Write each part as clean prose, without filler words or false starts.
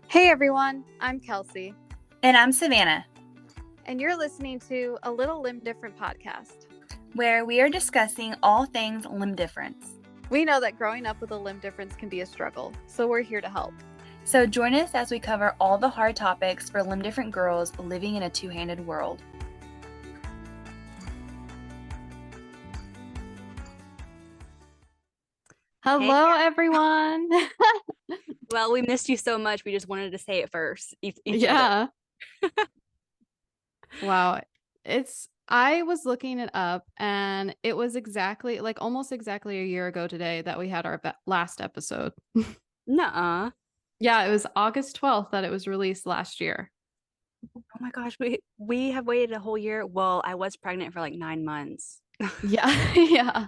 Hey everyone, I'm Kelsey, And I'm Savannah, and you're listening to a Little Limb Different podcast. where we are discussing all things limb difference. We know that growing up with a limb difference can be a struggle, so we're here to help. So join us as we cover all the hard topics for limb different girls living in a two-handed world. Hello everyone. Well, we missed you so much. We just wanted to say it first. Each Yeah. other. Wow. I was looking it up and it was almost exactly a year ago today that we had our last episode. Nuh-uh. Yeah, it was August 12th that it was released last year. Oh my gosh, we have waited a whole year. Well, I was pregnant for like 9 months. Yeah. Yeah.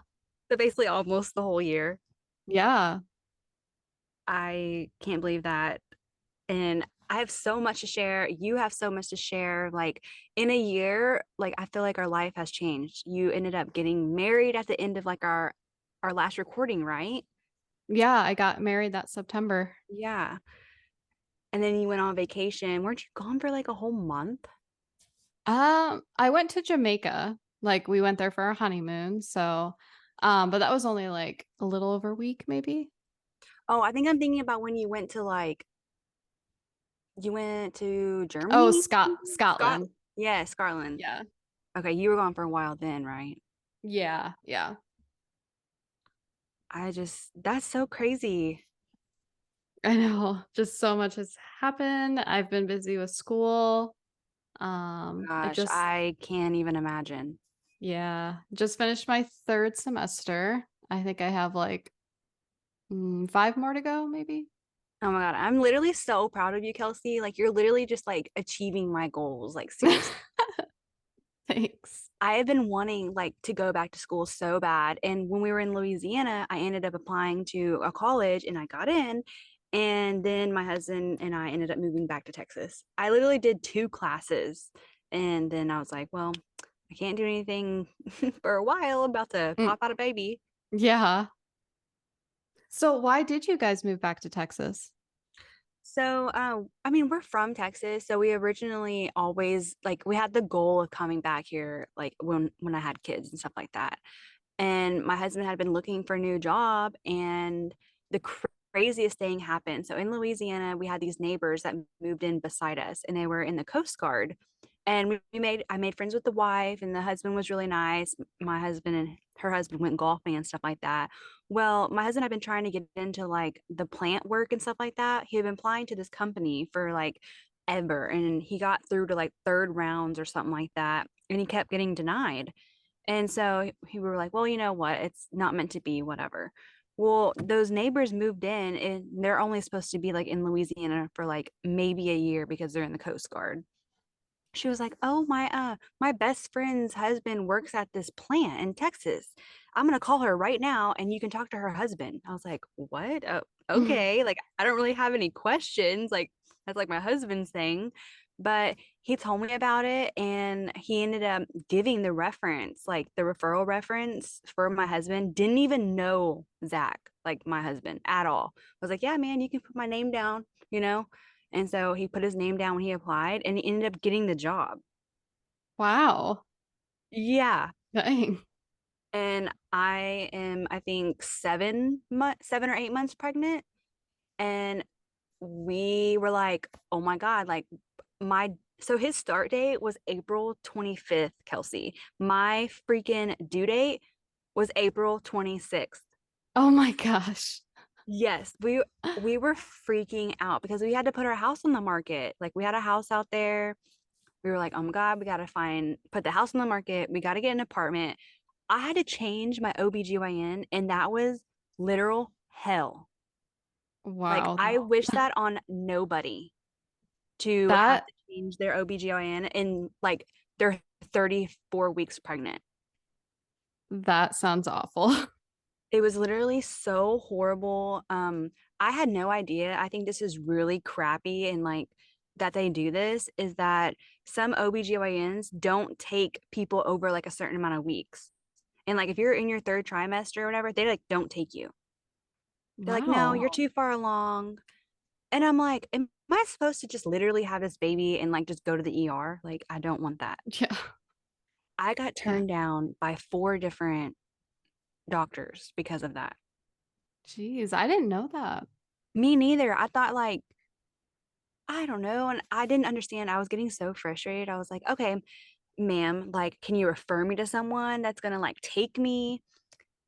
So basically almost the whole year. Yeah. I can't believe that. And I have so much to share. You have so much to share. Like in a year, like I feel like our life has changed. You ended up getting married at the end of like our last recording, right? Yeah, I got married that September. Yeah. And then you went on vacation. Weren't you gone for like a whole month? I went to Jamaica. Like we went there for our honeymoon. So, but that was only like a little over a week, maybe. Oh, I think I'm thinking about when you went to Oh, Germany? Scotland. Yeah, Scotland. Yeah. Okay, you were gone for a while then, right? Yeah. Yeah. That's so crazy. I know. Just so much has happened. I've been busy with school. It Gosh, just, I can't even imagine. yeah, just finished my third semester. I think I have like 5 more to go, maybe. Oh my God, I'm literally so proud of you, Kelsey. Like you're literally just like achieving my goals. Like seriously. Thanks. I have been wanting like to go back to school so bad. And when we were in Louisiana, I ended up applying to a college and I got in. And then my husband and I ended up moving back to Texas. I literally did 2 classes. And then I was like, well, I can't do anything for a while. About to Mm, pop out a baby. yeah. So why did you guys move back to Texas? So, I mean, we're from Texas, so we originally always like we had the goal of coming back here, like when I had kids and stuff like that. And my husband had been looking for a new job, and the craziest thing happened. So in Louisiana, we had these neighbors that moved in beside us, and they were in the Coast Guard. And I made friends with the wife, and the husband was really nice. My husband and her husband went golfing and stuff like that. Well, my husband had been trying to get into like the plant work and stuff like that. He had been applying to this company for like ever, and he got through to like third rounds or something like that, and he kept getting denied. And so we were like, well, you know what? It's not meant to be, whatever. Well, those neighbors moved in and they're only supposed to be like in Louisiana for like maybe a year because they're in the Coast Guard. She was like, "Oh, my best friend's husband works at this plant in Texas. I'm gonna call her right now and you can talk to her husband." I was like, "What? Oh, okay." Like I don't really have any questions. Like that's like my husband's thing. But he told me about it and he ended up giving the reference, like the referral reference for my husband. Didn't even know Zach, like my husband, at all. I was like, "Yeah, man, you can put my name down, you know?" And so he put his name down when he applied and he ended up getting the job. Wow. Yeah. Dang. And I am, I think, 7 or 8 months pregnant. And we were like, oh my God, like so his start date was April 25th, Kelsey. My freaking due date was April 26th. Oh my gosh. Yes, we were freaking out because we had to put our house on the market. Like we had a house out there. We were like, oh my God, we got to put the house on the market. We got to get an apartment. I had to change my OBGYN, and that was literal hell. Like, Wow. I wish that on nobody to have That to change their OBGYN and like they're 34 weeks pregnant. that sounds awful. It was literally so horrible. I had no idea. I think this is really crappy and like that they do this is that some OBGYNs don't take people over like a certain amount of weeks. And like if you're in your third trimester or whatever, they like don't take you. They're like, no, you're Wow. too far along. And I'm like, am am I supposed to just literally have this baby and like just go to the ER? Like, I don't want that. Yeah. I got Yeah. turned down by 4 different doctors because of that. Jeez, I didn't know that. Me neither. I thought like, I don't know. And I didn't understand. I was getting so frustrated. I was like, okay, ma'am, like, can you refer me to someone that's gonna like take me?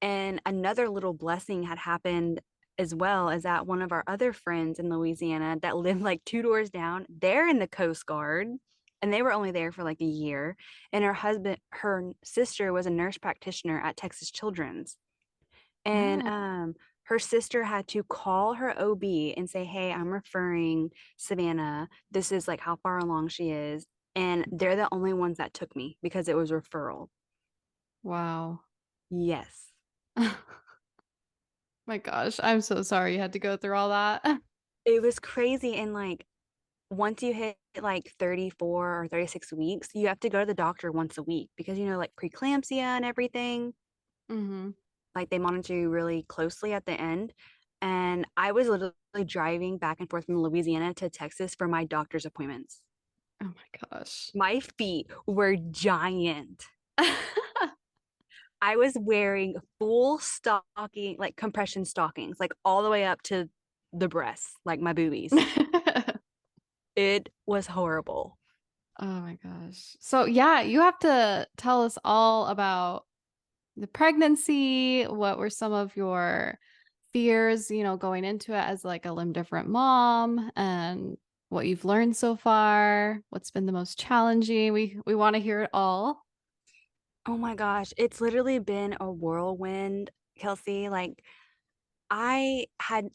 And another little blessing had happened as well as that one of our other friends in Louisiana that lived like 2 doors down, they're in the Coast Guard and they were only there for like a year. And her sister was a nurse practitioner at Texas Children's. And Oh, her sister had to call her OB and say, "Hey, I'm referring Savannah. This is like how far along she is." And they're the only ones that took me because it was referral. wow. Yes. My gosh, I'm so sorry you had to go through all that. It was crazy. And like once you hit like 34 or 36 weeks, you have to go to the doctor once a week because like preeclampsia and everything. Mhm. Like they monitor you really closely at the end. And I was literally driving back and forth from Louisiana to Texas for my doctor's appointments. Oh my gosh. My feet were giant. I was wearing full stocking, like compression stockings, like all the way up to the breasts, like my boobies. It was horrible. Oh my gosh. So yeah, you have to tell us all about the pregnancy. What were some of your fears, going into it as like a limb different mom, and what you've learned so far? What's been the most challenging? We want to hear it all. Oh my gosh, it's literally been a whirlwind, Kelsey. Like I had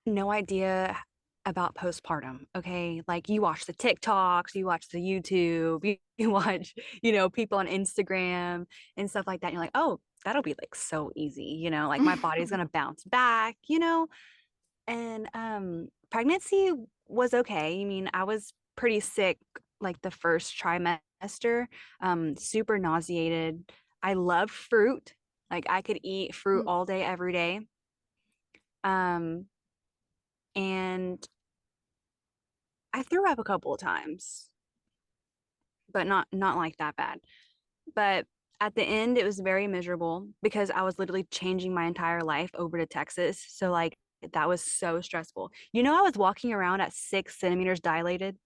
no idea about postpartum. Okay. Like you watch the TikToks, you watch the YouTube, you watch, people on Instagram and stuff like that. And you're like, oh, that'll be like so easy, like my body's gonna bounce back. And pregnancy was okay. I mean, I was pretty sick like the first trimester, super nauseated. I love fruit. Like I could eat fruit Mm. all day, every day. Um, and I threw up a couple of times, but not like that bad. But at the end, it was very miserable because I was literally changing my entire life over to Texas. So like that was so stressful. I was walking around at 6 centimeters dilated.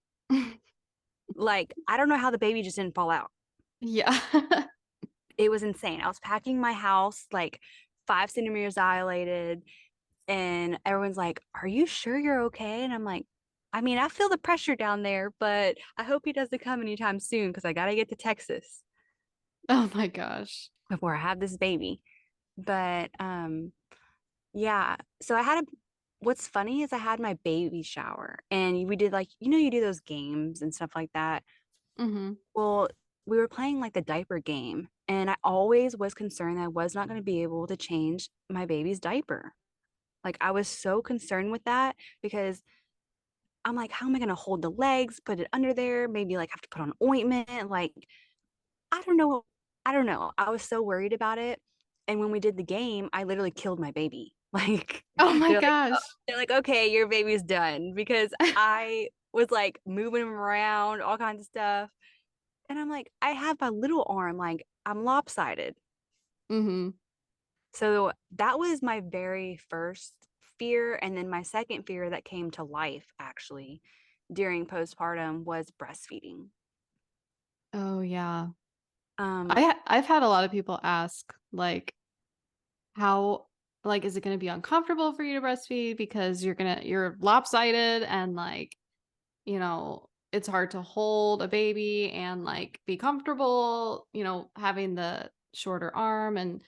Like I don't know how the baby just didn't fall out. Yeah. It was insane. I was packing my house like 5 centimeters dilated, and everyone's like, "Are you sure you're okay?" And I'm like, I mean, I feel the pressure down there, but I hope he doesn't come anytime soon because I gotta get to Texas Oh my gosh. before I have this baby. But yeah. So what's funny is I had my baby shower and we did like, you do those games and stuff like that. Mhm. Well, we were playing like the diaper game, and I always was concerned that I was not going to be able to change my baby's diaper. Like I was so concerned with that because I'm like, how am I going to hold the legs, put it under there, maybe like have to put on ointment? Like, I don't know. I don't know. I was so worried about it. And when we did the game, I literally killed my baby. Like Oh my they're like, oh, gosh. they're like, okay, your baby's done because I was like moving him around, all kinds of stuff. And I'm like, I have a little arm, like I'm lopsided. Mhm. So that was my very first fear. And then my second fear that came to life actually during postpartum was breastfeeding. Oh yeah. Um, I've had a lot of people ask like how, like, is it going to be uncomfortable for you to breastfeed because you're lopsided, and like, it's hard to hold a baby and like be comfortable, having the shorter arm. And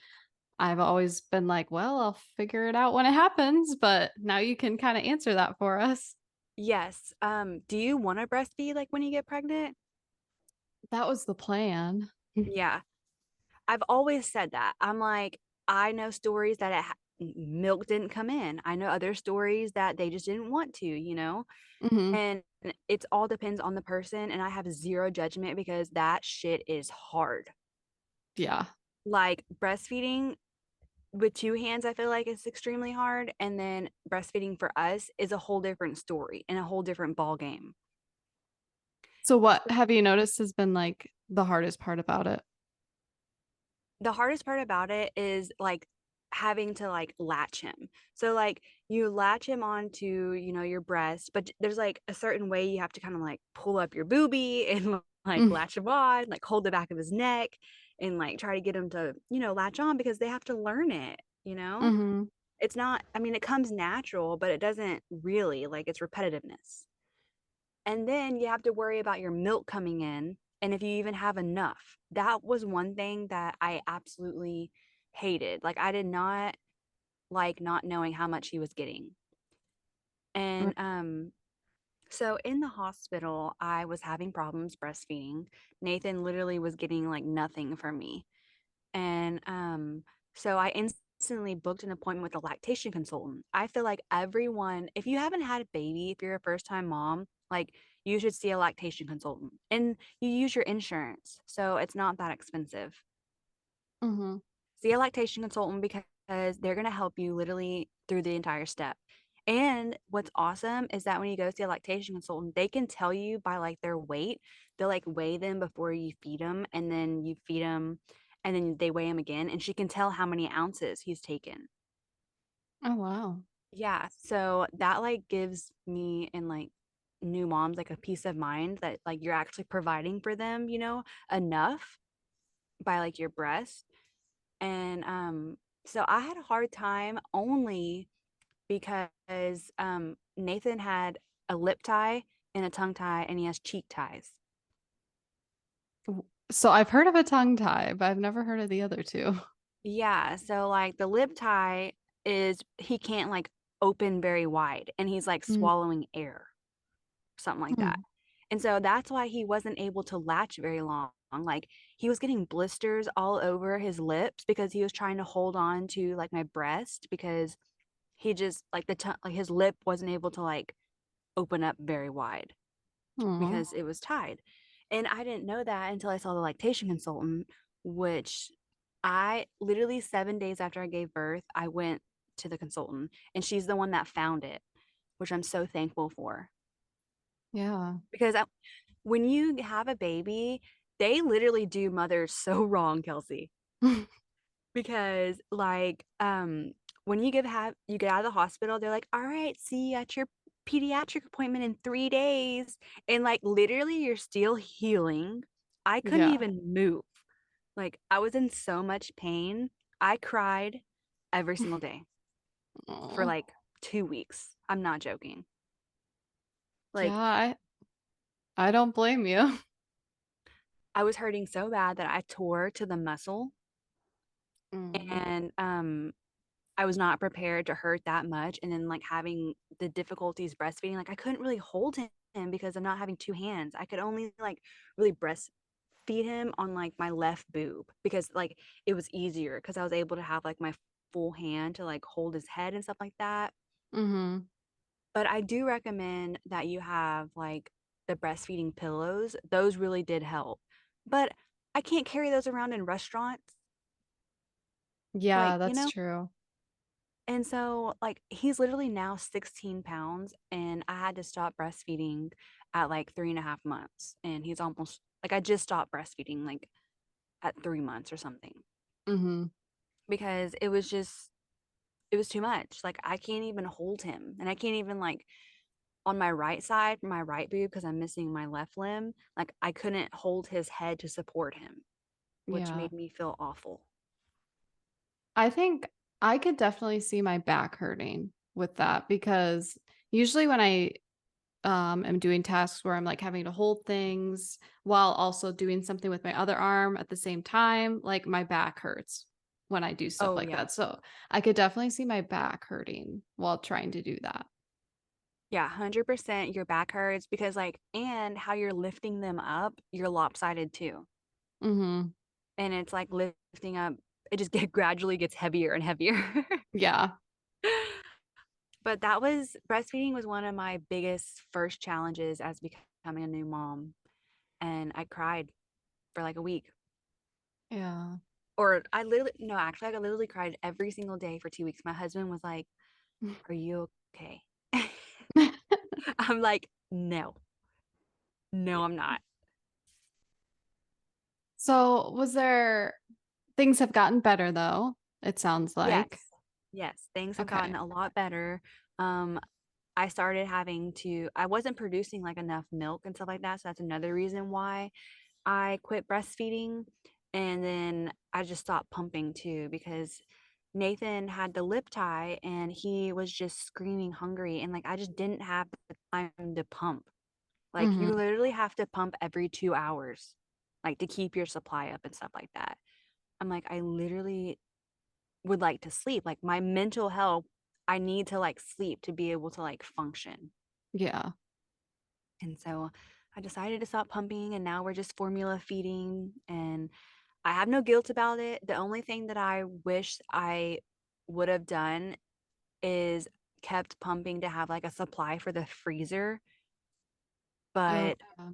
I've always been like, well, I'll figure it out when it happens, but now you can kind of answer that for us. yes. Do you want to breastfeed like when you get pregnant? That was the plan. Yeah. I've always said that. I'm like, I know stories that milk didn't come in. I know other stories that they just didn't want to. Mhm. And it's all depends on the person. And I have zero judgment because that shit is hard. Yeah. Like breastfeeding, with two hands, I feel like it's extremely hard. And then breastfeeding for us is a whole different story and a whole different ball game. So what have you noticed has been, like, the hardest part about it? The hardest part about it is, like, having to, like, latch him. So, like, you latch him onto, your breast, but there's, like, a certain way you have to kinda, like, pull up your boobie and, like, Mm, latch him on, like, hold the back of his neck and, like, try to get him to, latch on because they have to learn it, you know? mhm. It's not I mean, it comes natural, but it doesn't really, like, it's repetitiveness. And then you have to worry about your milk coming in and if you even have enough. That was one thing that I absolutely hated. Like, I did not like not knowing how much he was getting. R And, so in the hospital, I was having problems breastfeeding. Nathan literally was getting, like, nothing from me. And, so I instantly booked an appointment with a lactation consultant. I feel like everyone if you haven't had a baby, if you're a first-time mom, like, you should see a lactation consultant, and you use your insurance, so it's not that expensive. Mhm. See a lactation consultant because they're gonna help you literally through the entire step. And what's awesome is that when you go see a lactation consultant, they can tell you by, like, their weight. They'll, like, weigh them before you feed them, and then you feed them, and then they weigh him again, and she can tell how many ounces he's taken. Oh, wow. Yeah, so that, like, gives me and, like, new moms, like, a peace of mind that, like, you're actually providing for them, enough by, like, your breast. And, so I had a hard time only because, Nathan had a lip tie and a tongue tie, and he has cheek ties. W So I've heard of a tongue tie, but I've never heard of the other 2. Yeah, so, like, the lip tie is he can't, like, open very wide, and he's, like, Mm, swallowing air, something like that. mm. And so that's why he wasn't able to latch very long. Like, he was getting blisters all over his lips because he was trying to hold on to, like, my breast because he just like, like, his lip wasn't able to, like, open up very wide Aw. because it was tied. And I didn't know that until I saw the lactation consultant, which I literally 7 days after I gave birth, I went to the consultant, and she's the one that found it, which I'm so thankful for. Yeah. Because when you have a baby, they literally do mothers so wrong, Kelsey. Because, like, when you get out of the hospital, they're like, "All right, see you at your pediatric appointment in 3 days." And, like, literally, you're still healing. I couldn't Yeah. even move. Like, I was in so much pain. I cried every single day for, Aw. like, 2 weeks. I'm not joking. Yeah, Like, I don't blame you. I was hurting so bad that I tore to the muscle, Mm. and, I was not prepared to hurt that much, and then, like, having the difficulties breastfeeding, like, I couldn't really hold him because I'm not having 2 hands. I could only, like, really breastfeed him on, like, my left boob because, like, it was easier because I was able to have, like, my full hand to, like, hold his head and stuff like that. Mhm. But I do recommend that you have, like, the breastfeeding pillows. Those really did help. But I can't carry those around in restaurants, like, Yeah, that's true. And so, like, he's literally now 16 pounds, and I had to stop breastfeeding at, like, 3.5 months, and he's almost like, I just stopped breastfeeding, like, at 3 months or something Mhm. because it was too much. Like, I can't even hold him, and I can't even, like on my right side, my right boob, because 'cause I'm missing my left limb, like, I couldn't hold his head to support him, which Yeah. made me feel awful. I think I could definitely see my back hurting with that because usually when I am doing tasks where I'm like having to hold things while also doing something with my other arm at the same time, like my back hurts when I do stuff Oh, like yeah. that. So I could definitely see my back hurting while trying to do that. Yeah, 100% your back hurts because, like and how you're lifting them up, you're lopsided too. Mhm. And it's like lifting up it just get gradually gets heavier and heavier. Yeah. But that was breastfeeding was one of my biggest first challenges as becoming a new mom, and I cried for like a week. Yeah. or I literally no, actually, I literally cried every single day for 2 weeks. My husband was like, "Are you okay?" I'm like, "No. No, I'm not." So, was there things have gotten better though, it sounds Yes. like. Yes, things have gotten Okay. a lot better. Um, I started having to I wasn't producing, like, enough milk and stuff like that, so that's another reason why I quit breastfeeding, and then I just stopped pumping too because Nathan had the lip tie and he was just screaming hungry, and, like, I just didn't have the time to pump. Like, you Mhm. literally have to pump every 2 hours, like, to keep your supply up and stuff like that. I'm like, I literally would like to sleep. Like, my mental health, I need to, like, sleep to be able to, like, function. Yeah. And so I decided to stop pumping, and now we're just formula feeding, and I have no guilt about it. The only thing that I wish I would have done is kept pumping to have, like, a supply for the freezer, Oh, but yeah.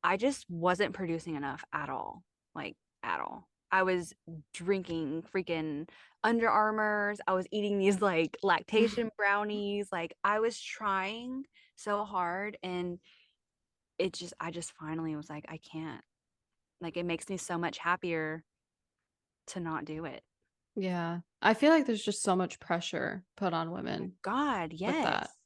I just wasn't producing enough at all, like, at all. I was drinking freaking Under Armours, I was eating these, like, lactation brownies, like, I was trying so hard, and I just finally was like, "I can't." Like, it makes me so much happier to not do it. Yeah. I feel like there's just so much pressure put on Oh my women god, with that. yes.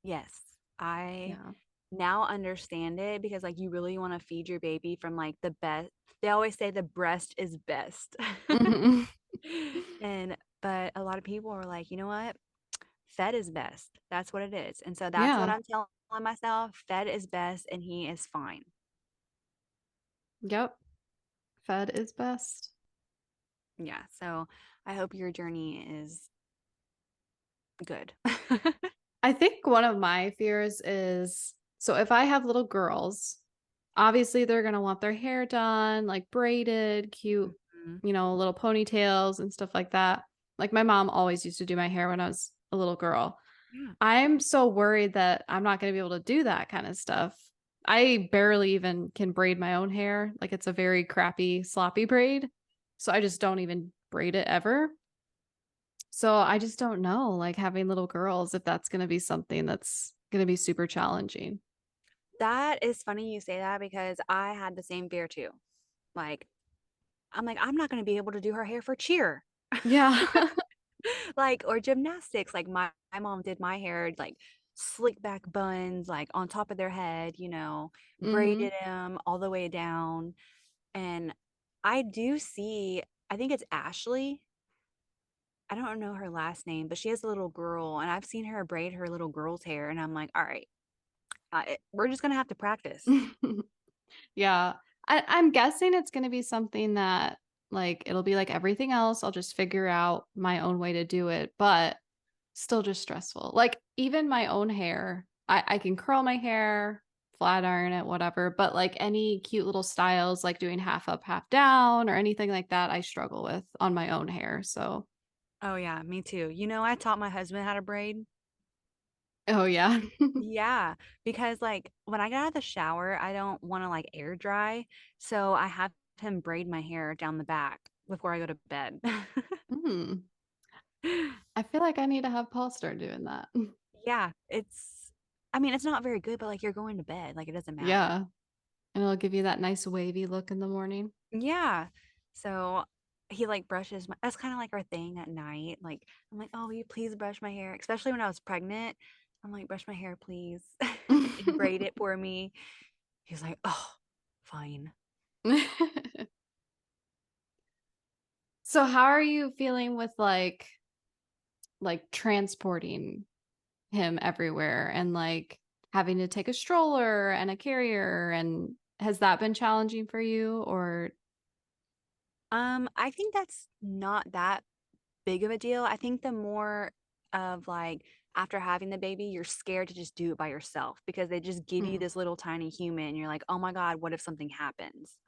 Yes. I Yeah. now understand it because, like, you really wanna feed your baby from, like, the best. They always say the breast is best. Mhm. And but a lot of people are like, "You know what? Fed is best. That's what it is." And so that's what Yeah. I'm telling myself, fed is best and he is fine. Yep. Fed is best. Yeah, so I hope your journey is good. I think one of my fears is so if I have little girls, obviously they're gonna want their hair done, like braided, cute, Mhm. little ponytails and stuff like that. Like my mom always used to do my hair when I was a little girl. Yeah. I'm so worried that I'm not gonna be able to do that kind of stuff. I barely even can braid my own hair. Like it's a very crappy, sloppy braid. So I just don't even braid it ever. So I just don't know, like having little girls, if that's gonna be something that's gonna be super challenging. That is funny you say that because I had the same fear too. Like, I'm like, "I'm not gonna be able to do her hair for cheer." Yeah. Like, or gymnastics, like, my mom did my hair, like, slick back buns, like, on top of their head, Mhm. braided them all the way down, and I do see I think it's Ashley. I don't know her last name, but she has a little girl, and I've seen her braid her little girl's hair, and I'm like, "Alright, we're just gonna have to practice." Yeah. I'm guessing it's gonna be something that, like, it'll be like everything else, I'll just figure out my own way to do it, but still just stressful. Like, even my own hair, I can curl my hair, flat iron it, whatever, but, like, any cute little styles, like doing half up, half down, or anything like that, I struggle with on my own hair, so Oh, yeah, me too. I taught my husband how to braid. Oh, yeah. Yeah, because, like, when I get out of the shower, I don't wanna, like, air dry, so I have him braid my hair down the back before I go to bed. Mm. I feel like I need to have Paul start doing that. Yeah, I mean, it's not very good, but, like, you're going to bed, like, it doesn't matter. Yeah, and it'll give you that nice wavy look in the morning. Yeah, so he, like, brushes my that's kinda like our thing at night, like, I'm like, "Oh, will you please brush my hair?" Especially when I was pregnant, I'm like, "Brush my hair, please," and braid it for me. He's like, "Oh, fine." So how are you feeling with, transporting him everywhere and, like, having to take a stroller and a carrier, and has that been challenging for you or I think that's not that big of a deal. I think the more of, like, after having the baby, you're scared to just do it by yourself because they just give you Mm, this little tiny human, and you're like, "Oh my god, what if something happens?"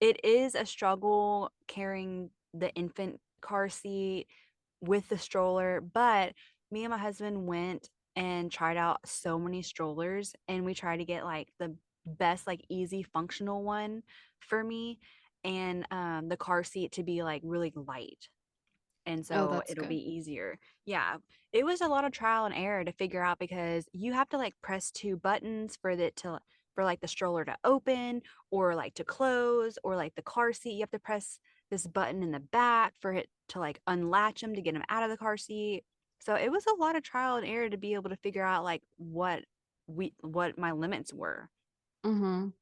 It is a struggle carrying the infant car seat with the stroller, but me and my husband went and tried out so many strollers, and we tried to get, like, the best, like, easy functional one for me, and the car seat to be like really light. And Oh, so that's it'll good. be easier. Yeah. It was a lot of trial and error to figure out because you have to like press two buttons for like the stroller to open or like to close, or like the car seat you have to press this button in the back for it to like unlatch them to get them out of the car seat. So it was a lot of trial and error to be able to figure out like what my limits were. Mhm.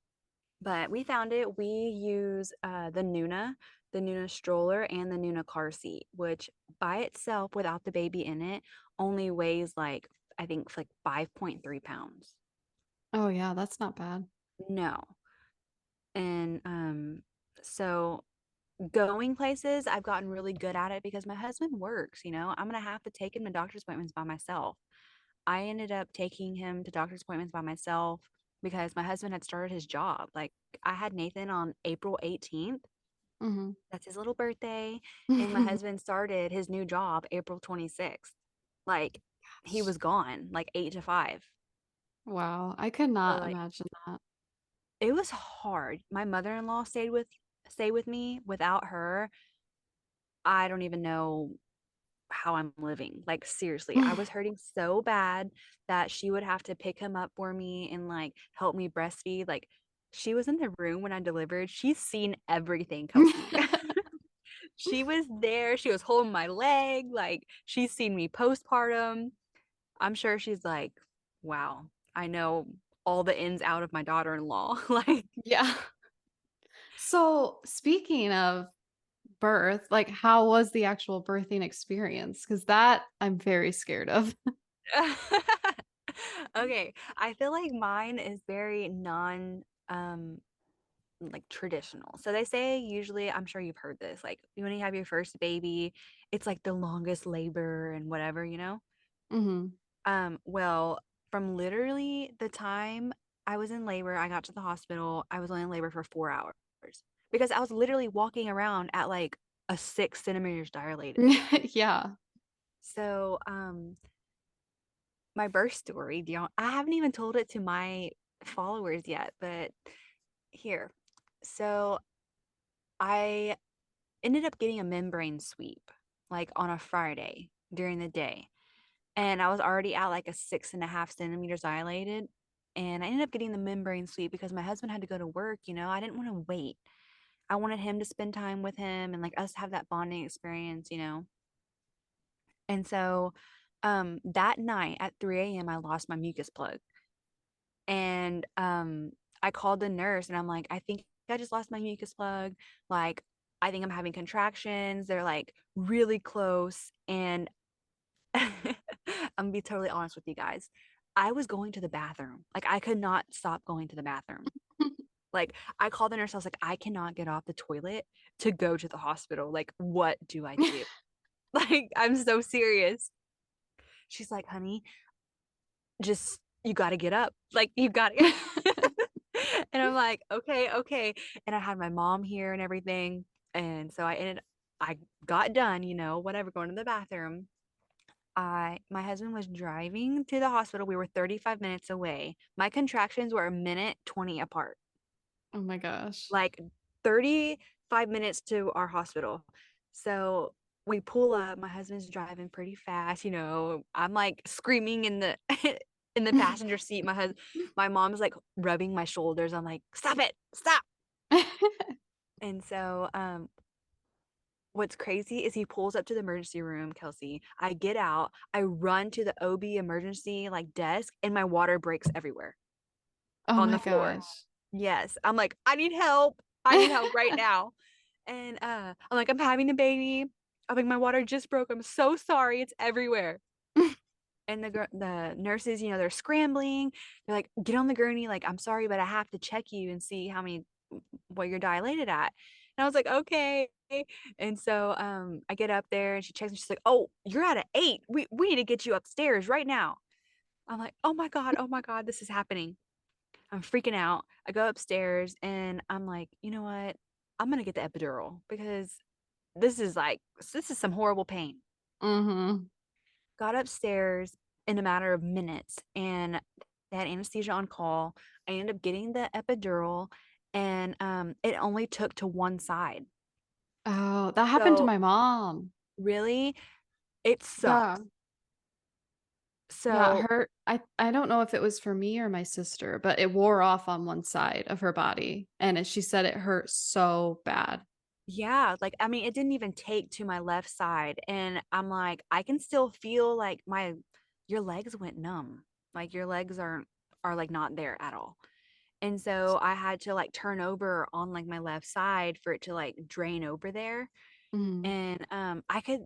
But we found it. We use the Nuna stroller and the Nuna car seat, which by itself, without the baby in it, only weighs like, I think, like 5.3 pounds. Oh, yeah, that's not bad. No. And so going places, I've gotten really good at it because my husband works, you know, I'm going to have to take him to doctor's appointments by myself. I ended up taking him to doctor's appointments by myself because my husband had started his job. Like, I had Nathan on April 18th. Mhm. That's his little birthday. And my husband started his new job April 26th. Like, he Gosh. was gone like 8 to 5. Wow, I could So not like imagine that. it was hard. My mother-in-law stayed with me. Without her, I don't even know how I'm living. Like, seriously, I was hurting so bad that she would have to pick him up for me and like help me breastfeed. Like, she was in the room when I delivered. She's seen everything, Kelsey. She was there. She was holding my leg. Like, she's seen me postpartum. I'm sure she's like, wow, I know all the ins out of my daughter-in-law. Like, Yeah. So, speaking of birth, like, how was the actual birthing experience? Because that I'm very scared of. okay, I feel like mine is very non like traditional. So they say usually, I'm sure you've heard this, like when you have your first baby, it's like the longest labor and whatever, you know? Mhm. Well, from literally the time I was in labor, I got to the hospital, I was only in labor for 4 hours because I was literally walking around at like a 6 centimeters dilated. Yeah. So, my birth story, I haven't even told it to my followers yet, but here. So I ended up getting a membrane sweep like on a Friday during the day. And I was already at like a 6.5 centimeters dilated. And I ended up getting the membrane sweep because my husband had to go to work. You know, I didn't want to wait. I wanted him to spend time with him and like us to have that bonding experience, you know. And so that night at 3 a.m. I lost my mucus plug. And I called the nurse and I'm like, I think I just lost my mucus plug. Like, I think I'm having contractions. They're like really close. And I'm gonna be totally honest with you guys. I was going to the bathroom. Like, I could not stop going to the bathroom. Like, I called the nurse. I was like, I cannot get off the toilet to go to the hospital. Like, what do I do? Like, I'm so serious. She's like, honey, just you got to get up. Like, you got to. And I'm like, okay, okay. And I had my mom here and everything. And so I got done, you know, whatever, going to the bathroom. My husband was driving to the hospital. We were 35 minutes away. My contractions were a minute 20 apart. Oh my gosh. Like 35 minutes to our hospital. So we pull up. My husband's driving pretty fast, you know. I'm like screaming in the in the passenger seat. My mom's like rubbing my shoulders. I'm like, "Stop it. Stop." And so what's crazy is he pulls up to the emergency room, Kelsey. I get out, I run to the OB emergency like desk, and my water breaks everywhere Oh on my the floor. gosh. Yes. I'm like, I need help. I need help right now. And I'm like, I'm having a baby. I'm like, my water just broke. I'm so sorry. It's everywhere. And the nurses, you know, they're scrambling. They're like, get on the gurney. Like, I'm sorry, but I have to check you and see what you're dilated at. And I was like, okay. And so I get up there and she checks and she's like, oh, you're at an 8. We need to get you upstairs right now. I'm like, oh my God, this is happening. I'm freaking out. I go upstairs and I'm like, you know what? I'm gonna get the epidural because this is some horrible pain. Mhm. Got upstairs in a matter of minutes and they had anesthesia on call. I ended up getting the epidural and it only took to one side. Oh, that happened to So my mom. really, it Yeah. sucks. Yeah, So her I don't know if it was for me or my sister, but it wore off on one side of her body, and she said it hurt so bad. yeah, like, I mean, it didn't even take to my left side, and I'm like, I can still feel, like, my your legs went numb. Like, your legs are, like, not there at all. And so I had to, like, turn over on, like, my left side for it to, like, drain over there, Mhm. and, I could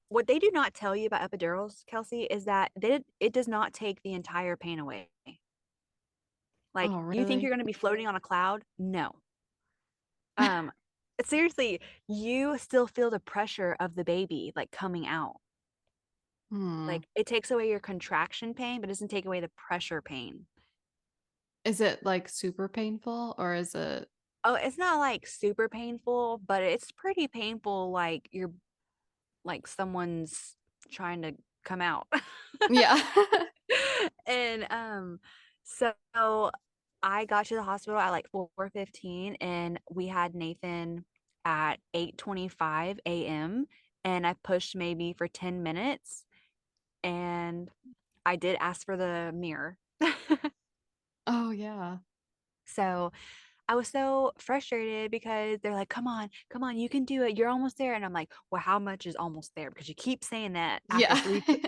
what they do not tell you about epidurals, Kelsey, is that it does not take the entire pain away. Like, Oh, you think you're really? gonna be floating on a cloud? No. Um, seriously, you still feel the pressure of the baby, like, coming out. Hmm. Like, it takes away your contraction pain, but doesn't take away the pressure pain. Is it, like, super painful or is it Oh, it's not, like, super painful, but it's pretty painful, like, you're like, someone's trying to come out. Yeah. And, so I got to the hospital at, like, 4:15, and we had Nathan at 8:25 AM, and I pushed maybe for 10 minutes, and I did ask for the mirror. Oh, yeah. So, I was so frustrated because they're like, come on, you can do it. You're almost there." And I'm like, "Well, how much is almost there? Because you keep saying that after Yeah.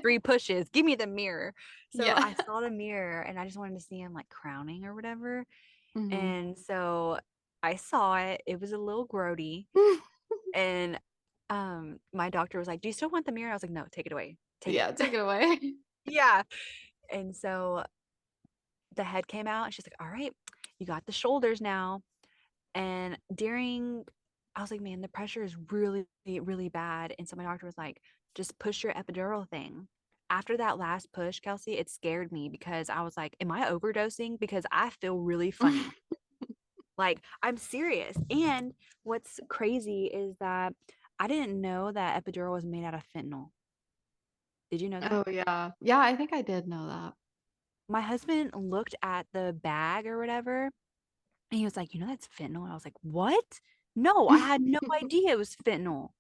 3 pushes. Give me the mirror." So, Yeah. I saw the mirror and I just wanted to see him, like, crowning or whatever. Mhm. And so I saw it. It was a little grody, and, my doctor was like, "Do you still want the mirror?" I was like, "No, take it away. Take it." Yeah, take it away. Yeah. And so the head came out and she's like, "Alright, you got the shoulders now." And during I was like, "Man, the pressure is really, really bad." And so my doctor was like, "Just push your epidural thing." After that last push, Kelsey, it scared me because I was like, "Am I overdosing? Because I feel really funny." Like, I'm serious. And what's crazy is that I didn't know that epidural was made out of fentanyl. Did you know that? Oh, yeah. Yeah, I think I did know that. My husband looked at the bag or whatever, and he was like, "You know that's fentanyl?" And I was like, "What? No, I had no idea it was fentanyl."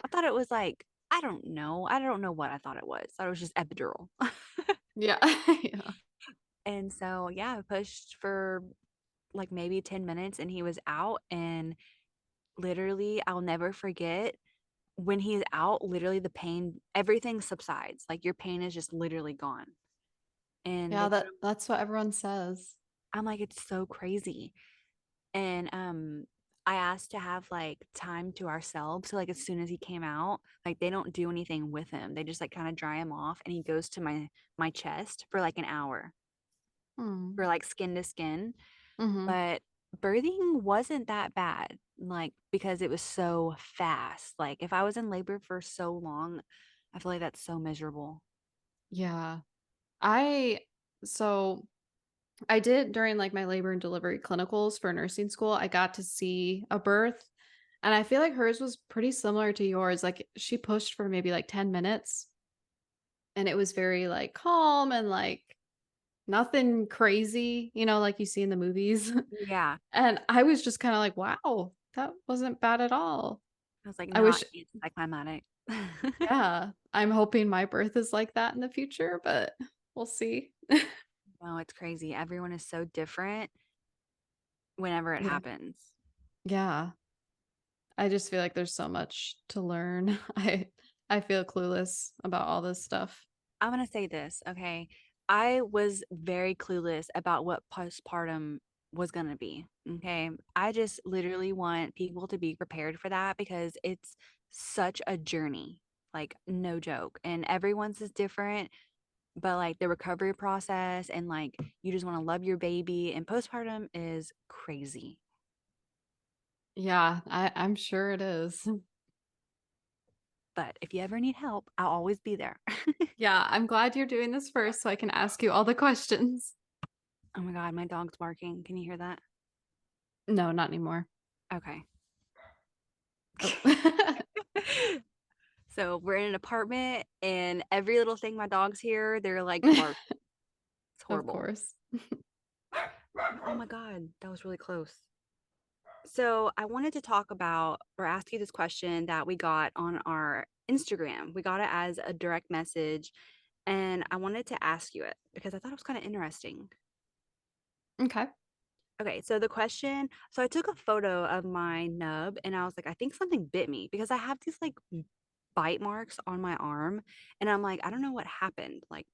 I thought it was like, I don't know. I don't know what I thought it was. I thought it was just epidural. Yeah. Yeah. And so, yeah, I pushed for like maybe 10 minutes and he was out. And literally, I'll never forget when he's out, literally the pain, everything subsides. Like your pain is just literally gone. And they Yeah, put him, that's what everyone says. I'm like, it's so crazy. And I asked to have like time to ourselves. So like as soon as he came out, like they don't do anything with him. They just like kind of dry him off and he goes to my chest for like an hour Mm. for like skin to skin. Mhm. But birthing wasn't that bad, like because it was so fast. Like if I was in labor for so long, I feel like that's so miserable. Yeah. I so I did during, like, my labor and delivery clinicals for nursing school, I got to see a birth, and I feel like hers was pretty similar to yours, like, she pushed for maybe, like, 10 minutes, and it was very, like, calm and, like, nothing crazy, like you see in the movies, Yeah. and I was just kinda like, "Wow, that wasn't bad at all." I was like I not wish anticlimactic. yeah, I'm hoping my birth is like that in the future, but we'll see. No, it's crazy. Everyone is so different whenever it Yeah. happens. Yeah. I just feel like there's so much to learn. I feel clueless about all this stuff. I'm gonna say this, okay? I was very clueless about what postpartum was gonna be, okay? I just literally want people to be prepared for that because it's such a journey, like, no joke, and everyone's is different, but, like, the recovery process and, like, you just wanna love your baby, and postpartum is crazy. Yeah, I'm sure it is. But if you ever need help, I'll always be there. Yeah, I'm glad you're doing this first so I can ask you all the questions. Oh my god, my dog's barking. Can you hear that? No, not anymore. Okay. Oh. So we're in an apartment and every little thing my dogs hear, they're like bark. It's Of horrible. course. Oh my God, that was really close. So I wanted to talk about or ask you this question that we got on our Instagram. We got it as a direct message, and I wanted to ask you it because I thought it was kind of interesting. Okay. Okay, so the question, so I took a photo of my nub and I was like, I think something bit me because I have these like bite marks on my arm, and I'm like, I don't know what happened. Like,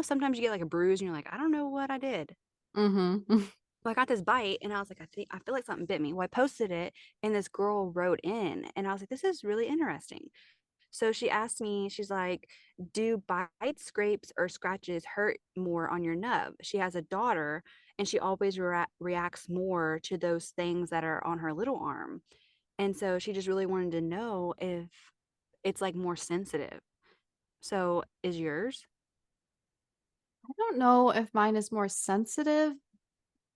sometimes you get like a bruise and you're like, I don't know what I did. Mm-hmm. Well, I got this bite and I was like, I feel like something bit me. Well, I posted it and this girl wrote in and I was like, this is really interesting. So she asked me, she's like, do bites, scrapes, or scratches hurt more on your nub? She has a daughter and she always reacts more to those things that are on her little arm. And so she just really wanted to know if it's like more sensitive. So is yours? I don't know if mine is more sensitive.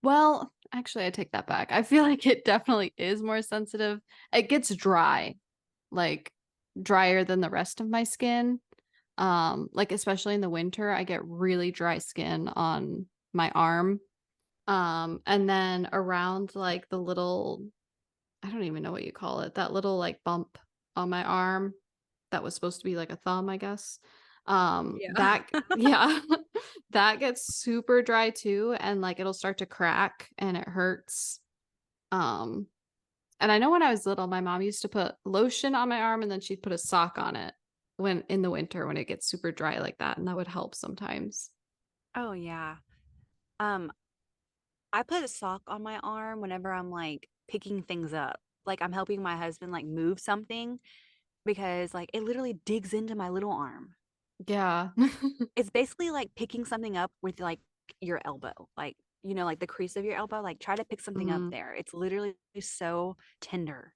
Well, actually, I take that back. I feel like it definitely is more sensitive. It gets dry, like drier than the rest of my skin. Like especially in the winter, I get really dry skin on my arm. And then around like the little, I don't even know what you call it, that little like bump on my arm that was supposed to be like a thumb, I guess. Yeah. That yeah, that gets super dry too, and like it'll start to crack and it hurts. Um, and I know when I was little, my mom used to put lotion on my arm and then she'd put a sock on it when in the winter when it gets super dry like that, and that would help sometimes. Oh yeah. Um, I put a sock on my arm whenever I'm like picking things up. Like I'm helping my husband like move something because like it literally digs into my little arm. Yeah. It's basically like picking something up with like your elbow. Like, like the crease of your elbow, like try to pick something up Mhm. there. It's literally so tender.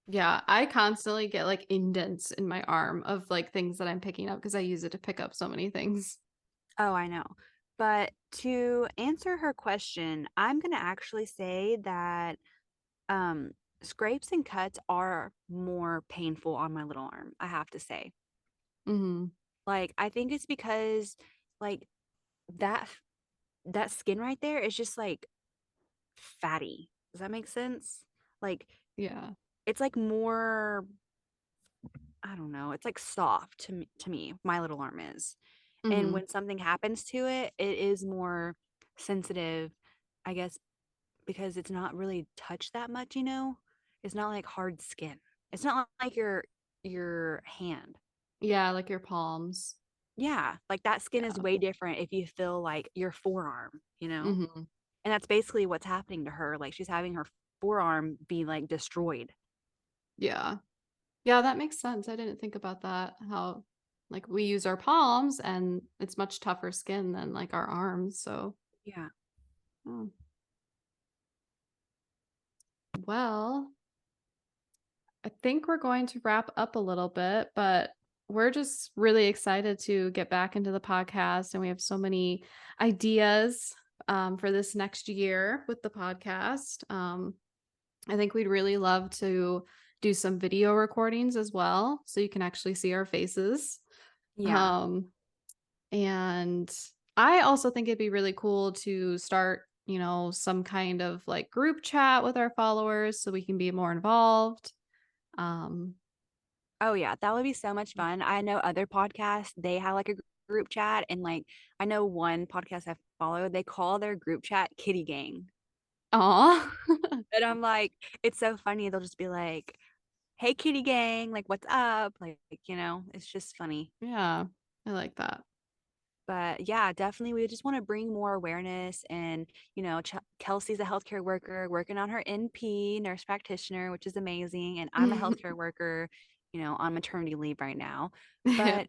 Yeah, I constantly get like indents in my arm of like things that I'm picking up because I use it to pick up so many things. Oh, I know. But to answer her question, I'm going to actually say that um scrapes and cuts are more painful on my little arm, I have to say. Mhm. Like I think it's because like that that skin right there is just like fatty. Does that make sense? Like Yeah. it's like more, I don't know, it's like soft to me, my little arm is. And Mhm. when something happens to it, it is more sensitive, I guess, because it's not really touched that much. It's not like hard skin. It's not like your hand. Yeah, like your palms. Yeah, like that skin is Yeah. way different if you feel like your forearm. Mhm. And that's basically what's happening to her. Like she's having her forearm be like destroyed. Yeah. Yeah, that makes sense. I didn't think about that. How like we use our palms and it's much tougher skin than like our arms. So, Yeah. oh, well, I think we're going to wrap up a little bit, but we're just really excited to get back into the podcast. And we have so many ideas for this next year with the podcast. I think we'd really love to do some video recordings as well. So you can actually see our faces. Yeah. Um, and I also think it'd be really cool to start, some kind of like group chat with our followers so we can be more involved. Um, Oh yeah, that would be so much fun. I know other podcasts, they have like a group chat and like I know one podcast I follow, they call their group chat Kitty Gang. aw. And I'm like, it's so funny. They'll just be like, "Hey Kitty Gang, like what's up?" Like, it's just funny. Yeah, I like that. But yeah, definitely we just want to bring more awareness and, Kelsey's a healthcare worker working on her NP, nurse practitioner, which is amazing, and I'm a healthcare worker, on maternity leave right now. But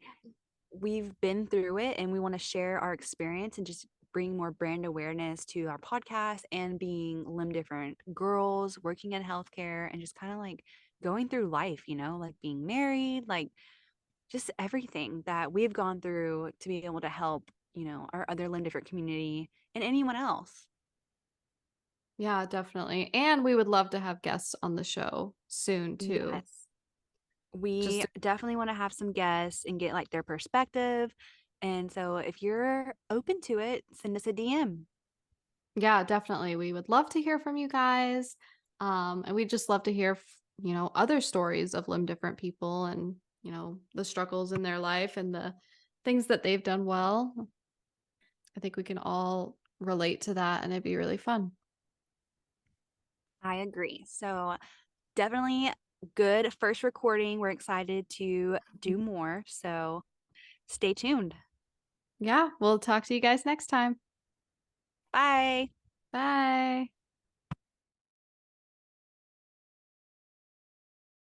we've been through it and we want to share our experience and just bring more brand awareness to our podcast and being limb different girls working in healthcare and just kind of like going through life, like being married, like just everything that we've gone through to be able to help, our other limb different community and anyone else. Yeah, definitely. And we would love to have guests on the show soon too. Yes. Just We definitely want to have some guests and get like their perspective. And so if you're open to it, send us a DM. Yeah, definitely. We would love to hear from you guys. And we'd just love to hear, other stories of limb different people and, the struggles in their life and the things that they've done well. I think we can all relate to that and it'd be really fun. I agree. So definitely good first recording. We're excited to do more. So stay tuned. Yeah, we'll talk to you guys next time. Bye. Bye.